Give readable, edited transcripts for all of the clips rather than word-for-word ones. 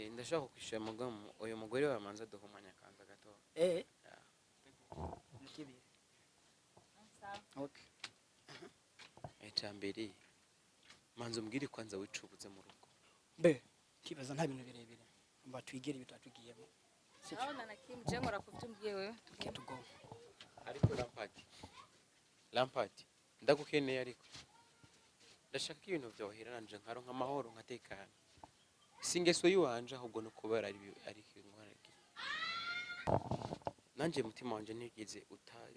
ndashaka kwishyura mugamo uyu mugore wamanza duhumanya kanza gato. Nikibiri. Okay. Echambiri. Manzo mbwiri kwanza wicubuze mu rugo. Be, kibaza nta bintu birebire. Mba twigere bitatugiyemo. Aona na Kim jengo la kuvyumbye wewe. Tugo. Ariko Lampard. Ndagukeneye ariko. Ndashaka ibintu byohera nanje nkaronka amahoro nkatekana. Singeso yiwanje ahubwo no kubera ari kinkoreke. Nanje mutima wanje ntigize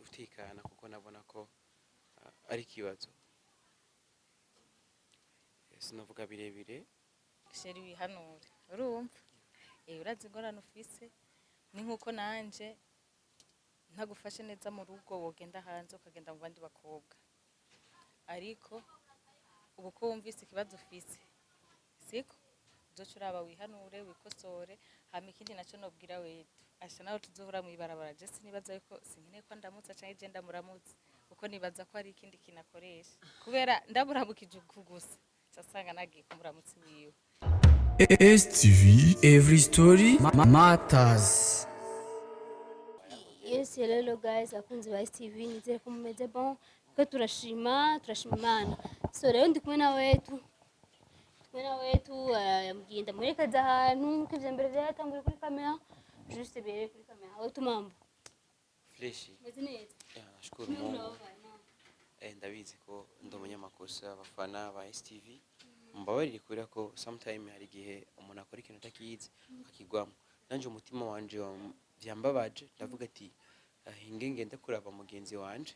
utekana kuko nabona ko ari kibazo. Sinavuga birebire. Sheri wihanure. Urumva? Urazi ingorane ufise ni nkuko nanje ntagufashe neza mu rugo wogenda hanze ukagenda mu bandi bakobwa. Ariko ubu ko wumvise ikibazo ufise. Siko? Uzocuraba wihanure wikosore hama ikindi naco nobwira wetu. Asha nawe tuzohura mu ibarabara je sinibaza yuko sinkeneye ko ndamutsa canke je ndamuramutse kuko nibaza ko ari ikindi kinakoresha. Kubera ndaburamukije gusa. Sasanga nagiye kumuramutse wiwe. STV, every story matters. Yes, hello guys, akunzi ba STV, nizere ko mumeze bon. Ko turashima Imana. So rero ndi kumwe na wetu. Yamugenda mwerekeza ahantu kivye mbere byatangura kuri kamera. Juste bere kuri kamera. Aho tumambo. Fresh. Meze neza. Nashukuru Mungu. Ndabizi ko ndi umunyamakosa abafana ba STV. Mbabarire kubera ko sometime hari gihe umuntu akora ikintu takiyize akigwamo. Nanje umutima wanje byambabaje ndavuga ati ngende kuraba mugenzi wanje.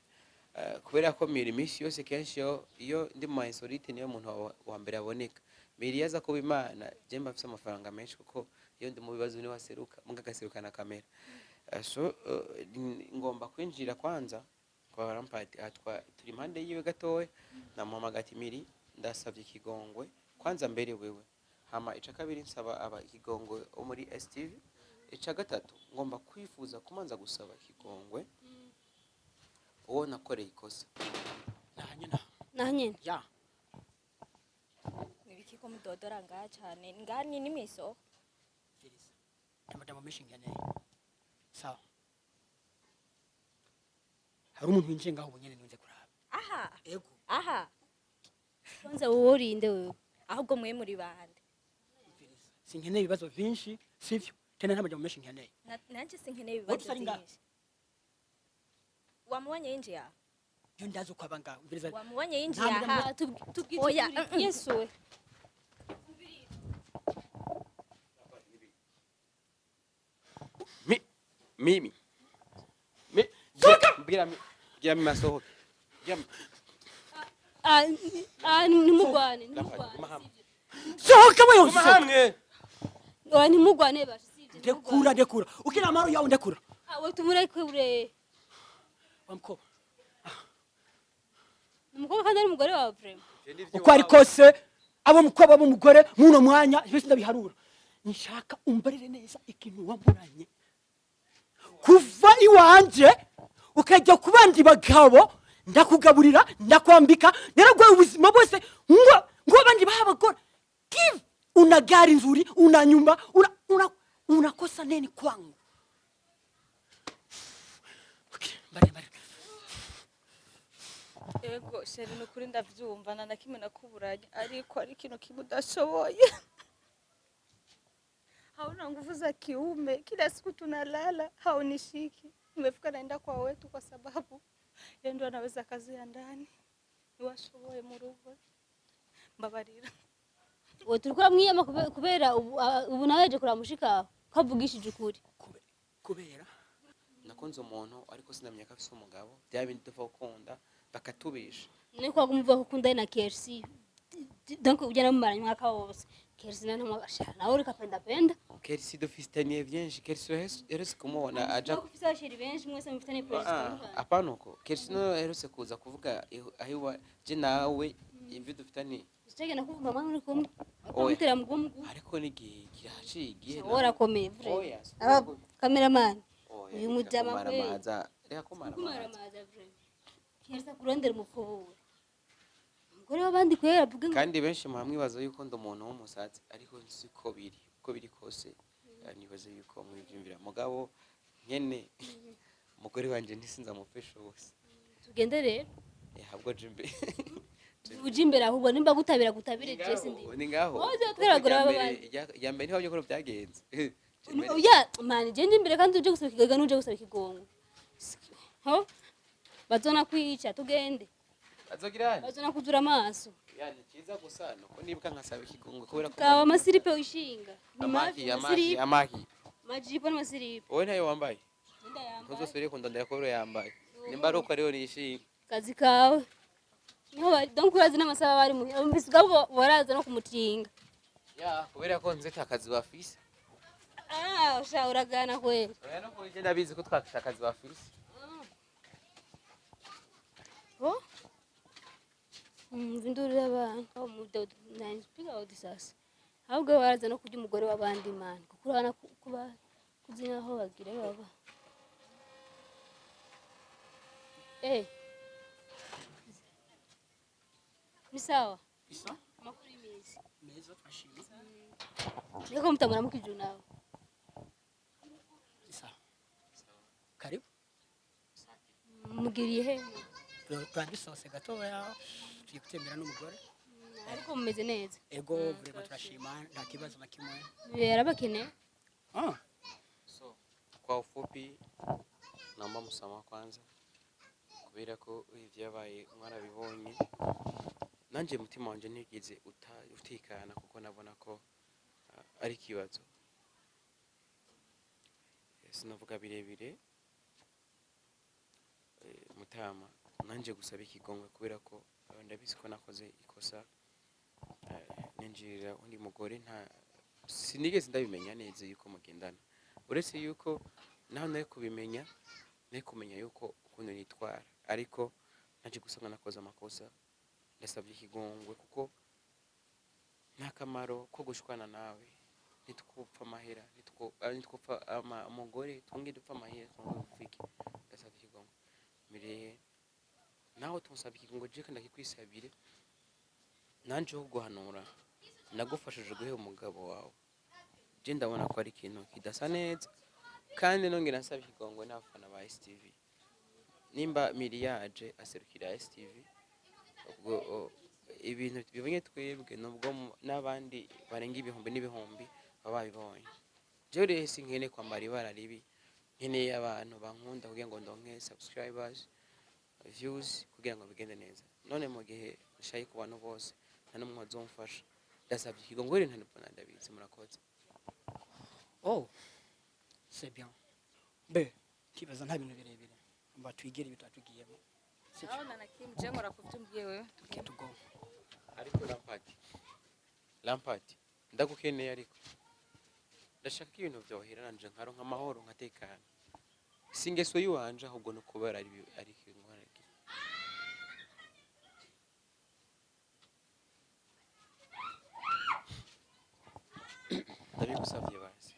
Kubera ko miri misi yose kenshi iyo ndi mu insolite niyo muntu wa mbere aboneka. Miri yaza kuba Imana je mbafise amafaranga menshi kuko iyo ndi mu bibazo ni waseruka mugagaseruka na kamera. So ngomba kwinjira kwanza kwa Lampard atwa turi impande yiwe gatowe namuhamagati Miri ndasavye ikigongwe kwanza mbere wewe hama ica kabiri nsaba aba ikigongwe muri STV ica gatatu ngomba kwifuza kumanza gusaba ikigongwe uwo nakoreye ikosa nahanye ya nibiki ko mudodora ngaha cyane ngani nimiso Felisa ndamadamu mishingane sawa hari umuntu winjiye ngaho ubunyene nunze kuraba aha kwanza worinde wewe. ahubwo mwe muri bande Felisa sinkeneye ibibazo byinshi sivyo tena ntamadamu mishingane nanje sinkeneye ibibazo byinshi wamubonye yinjiya yo ndazo kwabanga Felisa wamubonye yinjiya aha Oya, Yesu we. Mimi mbira masohoke Nimugwane. sohoka wewe hamwe Nimugwane bashije. dekura ukina amaro yawe ndekura We tumureke ure. wamko Umukobwa kandi ari umugore wawe vrema. uko ari kose abo mukobwa abo mugore muno mwanya byose ndabiharura nshaka umbarire neza ikintu wamburanye kuva iwanje ukajya kubandi bagabo ndakugaburira ndakwambika naragwe ubuzima bose ngo abandi bahabagora give una gari nzuri una nyumba unakosa nini kwangu bare Ego sheri nukuri ndavyumva na kimwe nakuburanye ariko ari kino kimudashoboye. Hauna nguvu za kiume, kila siku tunalala haunishiki. Nimefika naenda kwa wetu kwa sababu yeye ndo anaweza kazi ya ndani. Niwashoboye mu rugo. Mbabarira. We turikora mwiyama kubera ubu naweje kuramushika kavugishije ukuri. kubera nakonze umuntu ariko sinamenya ko afise umugabo byabindi tuva gukunda bakatubisha Niko kumva kukunda na KRC. Donc ujana mumara mwaka wose. KRC na ntamwashana. Nawe uri kapenda. Kerisi dufitaniye byinshi Kerisi herose kumubona aja Kufisa bashiri benshi mwese mufitane president. apana uko Kerisi no herose kuza kuvuga ahiwa je nawe imvi dufitaniye Sitege nakuvuga mwana uri kumwe. Akamutera mugumu. ariko nigi kiraciye igihe Ora komeye vre. Oya Cameraman. Uyu mujama kwe. reka kumara Maza vre. Kersa kurondera umupfubu. Umugore wabandi kwera avuga kandi benshi muhamwe bazo yuko ndo umuntu w'umusatsi ariko siko biri uko biri kose nibaze yuko mwivyumvira mugabo nyene umugore wanje ntisinza mufesha bose tugende rero habwo jimbe uje imbere ahubwo nimba gutabira gutabire je sindi ni ngaho woze tweragura abandi yambe niho byo byagenze ya mani je ndi imbere kandi uje gusaba ikigaga n'uje gusaba ikigongo ho bazona kwica tugende bazona kuzura amaso yani kiza gusa nuko nibuka nkasaba ikigongo kubera ko kawa amasiripe wishinga amaki majipo n'amasiripe wowe ntayo wambaye ntuzosubire kundondera ko yambaye nimba ari uko ariyo nishinga kazi kawe niho donc urazi n'amasaba bari mu mbisugabo waraza no kumutinga ya kubera ko nzeta akazi bafise usha uragana kweli oya no kuje ndabizi ko twafite akazi bafise Vinduru y'abantu aho muda nanjye odi sasa ahubwo baraza no kurya umugore w'abandi man kuko urabona kuba kuzina aho bagira baba ni sawa amakuru y'imizi meza twashimye niko mutamura mukiju nawe sawa karibu mugiriye he twadusose gatoya tugiye gutembera n'umugore ariko mumeze neza ego vrema turashima nta kibazo na kimwe yarabakeneye so kwa ufupi naomba msamaha kwanza kubera ko ivyabaye mwarabibonye nanje mutima wanje ntigize utikana kuko nabona ko ari kibazo sinavuga birebire mutama nanje gusaba ikigongwe kubera ko ndabizi ko nakoze ikosa ninjirira undi mugore nta sinigeze ndabimenya neza yuko mugendana uretse yuko naho naye kubimenya naye kumenya yuko ukuntu nitwara ariko nanje gusanga nakoze amakosa ndasabye ikigongwe kuko nta kamaro ko gushwana nawe nitwupfa amahera nitwupfa umugore twonge dupfa amahera twonge ufike ndasabye ikigongwe mireye naho tunsaba ikigongo je kandi akikwisabire nanje ho guhanura nagufashije guhe umugabo wawe je ndabona ko ari ikintu kidasa neza kandi nongera nsaba ikigongo n'abafana ba STV nimba miliyaje aserukira STV ubwo ibintu bibonye twebwe nubwo n'abandi barenga ibihumbi n'ibihumbi babibonye je rero sinkene kwambara ibara ribi nkeneye abantu bankunda kugira ngo ndonke subscribers views kugira ngo bigende neza none mu gihe shayi ku bantu bose nta numwe azomfasha ndasabye ikigongo rero ntanubona ndabizi murakoze c'est bien be kibaza nta bintu birebire mba twigere bitwatugiyemo aho nanakimu je nkora kuvyumbiye wewe tugo ariko Lampard ndagukeneye ariko ndashaka ibintu byohera nanje nkaronka amahoro nkatekana singeso yiwanje ahubwo no kubera ari kingwana ndabigusavye basi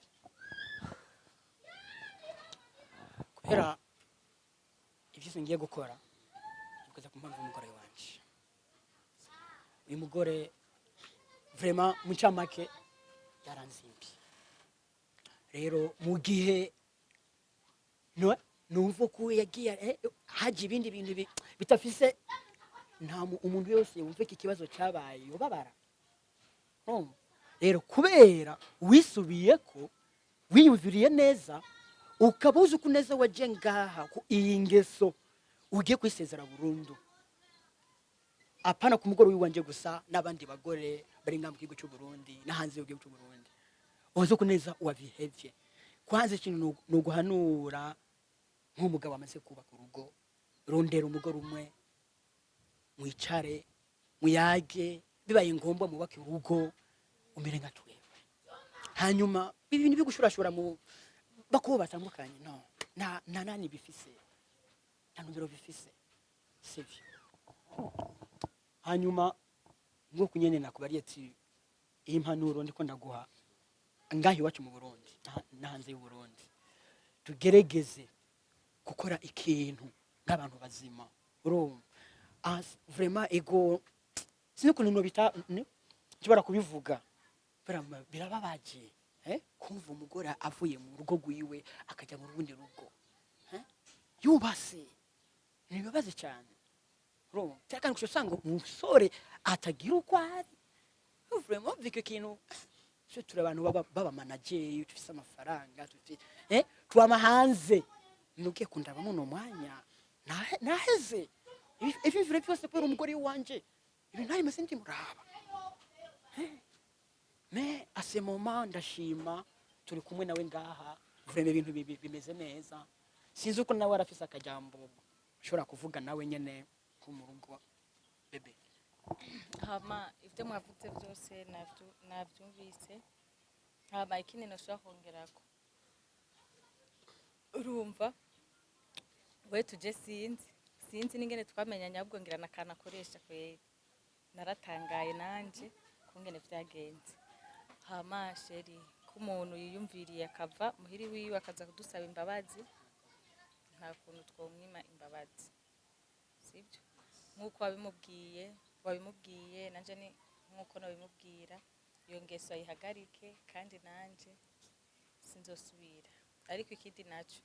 kubera ibyo ngiye gukora ukaza kumpamvu umugore wanje uyu mugore vraiment mucamake yaranzimbi rero mu gihe numva ko yagiye haje ibindi bintu bitafise nta umuntu yose yumva iki kibazo cyabaye yobabara rero kubera wisubiye ko wiyumviriye neza ukabuza uko neza waje ngaha ku iyi ngeso ugiye kwisezera burundu apana ku mugore wiwanje gusa n'abandi bagore bari ngambwe igihugu cy'u Burundi na hanze y'igihugu cy'u Burundi uzi uko neza wabihevye kwanza ikintu no guhanura nk'umugabo amaze kubaka urugo rondera umugore umwe mwicare muyage bibaye ngombwa mubake urugo umere nka twewe hanyuma ibintu bigushurashura mu bakubo batandukanye no na nani bifise nta numero bifise sivyo hanyuma ngo kunyene nakubariye ati iyi mpanuro ndiko ndaguha ngahi wacu mu Burundi na hanze y'u Burundi tugeregeze gukora ikintu nk'abantu bazima urumva vraiment ego siniko no bita kibara kubivuga birababaje kumva umugore avuye mu rugo rwiwe akajya mu rundi rugo yubase ntibibabaze cyane cyangwa ngo usanga umusore atagira uko ari vraiment mvike ikintu turi abantu baba manageri dufite amafaranga tuba hanze nugiye kundaba muno mwanya naheze ibi vire byose kubera umugore wanje ibi ntaye mese ndi muraba me ase moment ndashima turi kumwe nawe ngaha vraiment ibintu bimeze neza sinzi uko nawe arafise akajambo ushobora kuvuga nawe nyene ko mu rugo bebe hama ibyo mwavuze byose nabyumvise hama ikindi nashobora kongerako urumva we tuje sinzi n'ingene twamenyanye ahubwo ngira nakana akoresha kweri naratangaye nanje kungene vyagenze hama sheri ko umuntu yiyumviriye akava muhiri wiwe akaza kudusaba imbabazi nta kuntu twomwima imbabazi sibyo nk'uko wabimubwiye nanje ni nk'uko nabimubwira iyo ngeso ayihagarike kandi nanje sinzosubira ariko ikindi naco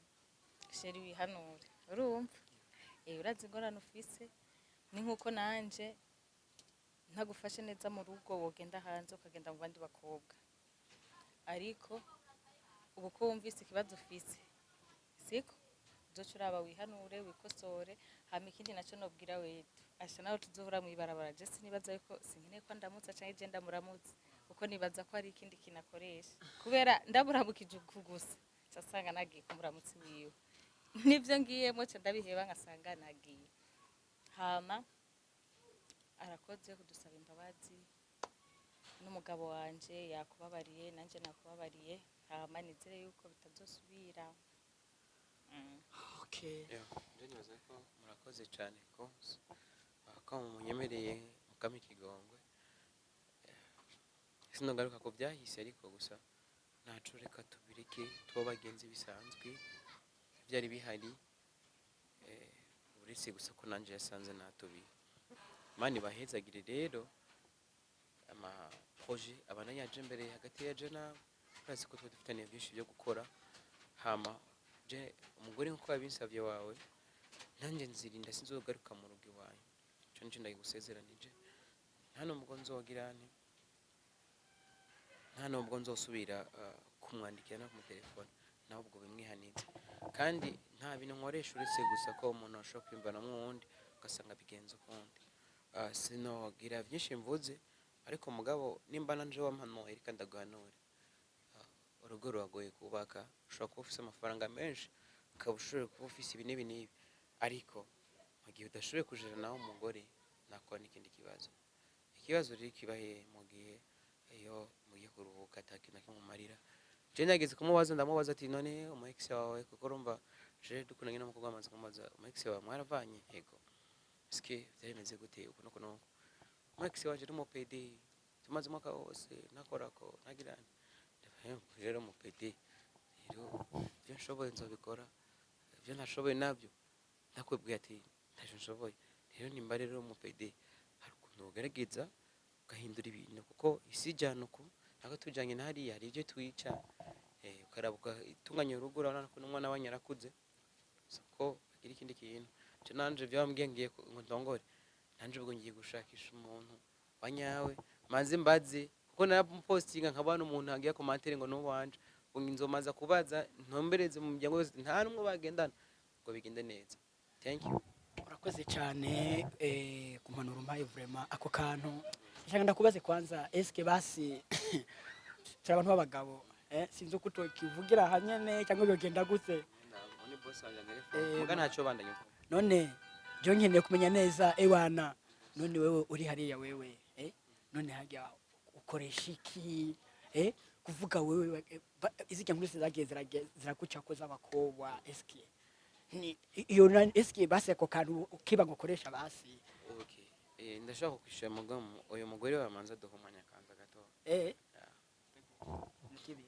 sheri wihanure urumva urazi ingorane ufise ni nk'uko nanje ntagufashe neza mu rugo wogenda hanze ukagenda mu bandi bakobwa ariko ubu ko wumvise ikibazo ufise siko uzoca uraba wihanure wikosore hama ikindi naco nobwira wetu asha nawe tuzohura mw'ibarabara je sinibaza yuko sinkeneye ko ndamutsa canke je ndamuramutse kuko nibaza ko hari ikindi kinakoresha kubera ndamuramukije gusa casanga nagiye kumuramutsi wiwe nivyo ngiyemo ca ndabiheba ngasanga nagiye hama arakoze kudusaba imbabazi n'umugabo wanje yakubabariye nanje nakubabariye hama nizere yuko bitazosubira okay nje nibaza ko murakoze cyane ko munyemereye mukama ikigongwe sinogaruka ko byahise ariko gusa ntaco reka tubireke tuba bagenzi bisanzwe byari bihari uretse gusa ko nanje yasanze natubi mani bahezagire rero ama projet abana yaje mbere hagati ya jana urazi ko dufitaniye byinshi byo gukora hama je umugore nko yabinsavye wawe nanje nzirinda sinzogaruka mu rugo iwanyu cyo nje ndagigusezeranije nta nubwo nzogirane nta nubwo nzosubira kumwandikira no mu telefone naho ubwo bimwihanitse kandi nta bintu nkoresha uretse gusa ko umuntu ashobora kwimbana mwundi ugasanga bigenze ukundi sinogira byinshi mvuze ariko mugabo nimba nanje wampanuye reka ndaguhanure urugo ruragoye kubaka ushobora kuba ufise amafaranga menshi ukaba ushobora kuba ufise ibi n'ibi n'ibi ariko mu gihe udashoboye kujana nawe umugore nakora n'ikindi ikibazo rero kibaye mu gihe iyo mugiye kuruhuka atakintu kimumarira je nageze kumubaza ndamubaza ati none umu ex wawe kuko urumva je dukundanye n'umukobwa amaze kumubaza umu ex wawe mwaravanye yego ski byaremeze gute uko nuko umu ex waje ari mu PD tumaze umwaka wose nakorako nagirana rero mu PD rero byo nshoboye nzobikora byo ntashoboye nabyo nakwebwiye ati ntaje nshoboye rero nimba rero mu PD hari ukuntu ugerageza ugahindura ibintu kuko isi jyana uko nako tujanye na hariya hari ibyo twica ukarabuka itunganya urugo urabona ko n'umwana wanyu yarakuze ko agira ikindi kintu cyo nanje byambwiye ngiye ngo ndongore nanje ubwo ngiye gushakisha umuntu wanyawe maze mbaze kuko narapostinga nkabana umuntu agiye commentaire ngo n'uwanje ngo nzomaza kubaza ntombereze mu muryango wose nta numwe bagendana ngo bigende neza thank you urakoze cyane kumpanura umpaye vraiment ako kantu cyangwa ndakubaze kwanza eske basi cyari abantu b'abagabo sinzi uko utokivugira hanyene cyangwa byogenda gute ni boss wanje muga ntacyo bandanye none byo nkeneye kumenya neza ewana none wewe uri hariya wewe none hajya ukoresha iki kuvuga wewe izi cyangwa zagiye ziraguca ko z'abakobwa eske ni iyo eske basi ako kantu ukiba gukoresha basi okay ndashaka kwishura mugamu uyu mugore wamanza duhumanya kanza gato nikibi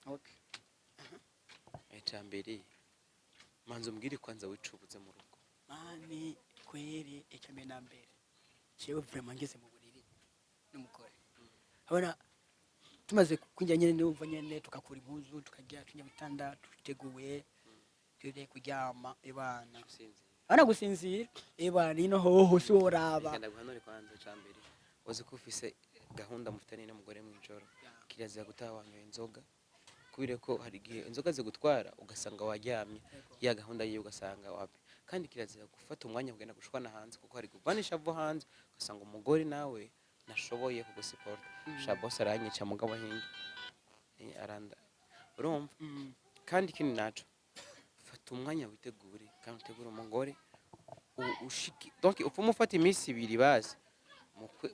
okay ecambere manzo mbwiri kwanza wicubuze mu rugo mani kweri ecambere na mbere jewe vraiment ngeze mu buriri n'umugore abona tumaze kwinjira nyene n'umva nyene tukakura impuzu tukagira tunya bitanda tuteguye turi kuryama ebana ana gusinzira ebana ino hoho si woraba Kanda guhanure kwanza cambere uzi ko ufise gahunda mufitanye n'umugore mw'ijoro kirazira gutaha wanyoye inzoga kubire ko hari gihe inzoga zigutwara ugasanga waryamye ya gahunda yiye ugasanga wapi kandi kirazira gufata umwanya kugenda gushwana hanze kuko hari kuvanisha vo hanze ugasanga umugore nawe nashoboye kugusupport shabose aranyica mugabo hingi aranda urumva kandi kindi naco fata umwanya witegure kandi utegure umugore ushiki donc upfa mufata iminsi ibiri bazi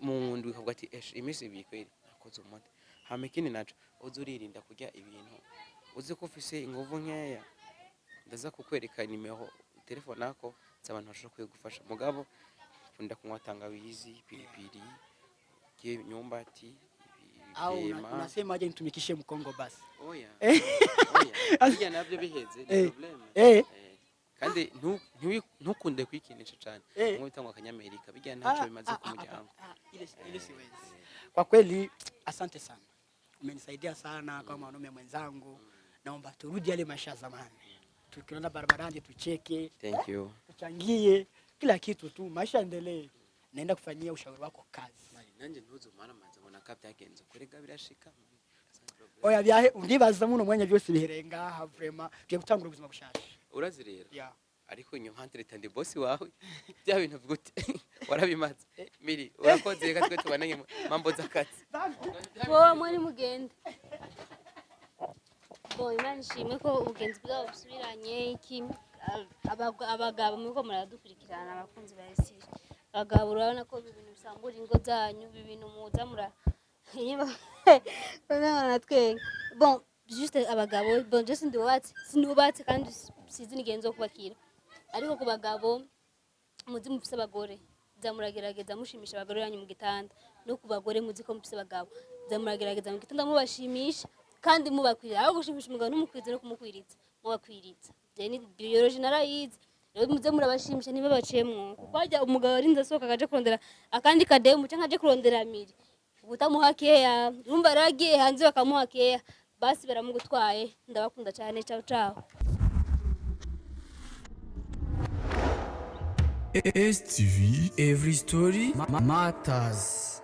mu ndwi ukavuga ati iminsi ibiri kweri nakoze umuti hama ikindi naco uzuririnda kurya ibintu uzi ko ufise inguvu nkeya ndaza kukwereka nimero telefone yako z'abantu bashobora kugufasha mugabo kunda kunywa tangawizi pilipili nyumbati au unasema aje nitumikishe mkongo basi oya oya nabyo biheze ni problem kandi ntukunde kwikinisha cyane nk'ubitangwa akanyamerika bijya ntacyo bimaze ku muryango ile siwezi kwa kweli asante sana umenisaidia sana kama mwanaume mwenzangu naomba turudi yale maisha zamani tukiona barabarani tucheke thank you tuchangie kila kitu tu maisha endelee naenda kufanyia ushauri wako kazi nanje ntuzo mara manze mbona kabyagenze kurega birashika oya byahe undibaza muno mwanya byose biherenga ha vraiment byo gutangura ubuzima bushasha urazi rero yeah ariko inyuma ntretande boss wawe bya bintu gute warabimaze miri urakoze reka twe tubananye mambo zakazi wowe muri mugende bo imana ishimwe ko ubugenzi bwabo busubiranye iki abagabo muko muradukurikirana abakunzi ba Esiri abagabo urabona ko ibintu bisambura ingo zanyu ibintu muza mura natwe bon juste abagabo bon just sinubatse kandi sizi nigenzo kubakira ariko ku bagabo muzi mufise abagore zamuragerageza mushimisha abagore yanyu mu gitanda no ku bagore muzi ko mufise abagabo zamuragerageza mu gitanda mubashimisha kandi mubakwira aho gushimisha umugabo n'umukwiza no kumukwiritsa mubakwiritsa je ni biology narayize rero muze murabashimisha niba bacemwo kuko ajya umugabo arinze asohoka akaje kurondera akandi kademu cyangwa aje kurondera miri ubutamuha keya urumva ragiye hanze bakamuha keya basi baramugutwaye ndabakunda cyane ciao ciao STV, every story matters.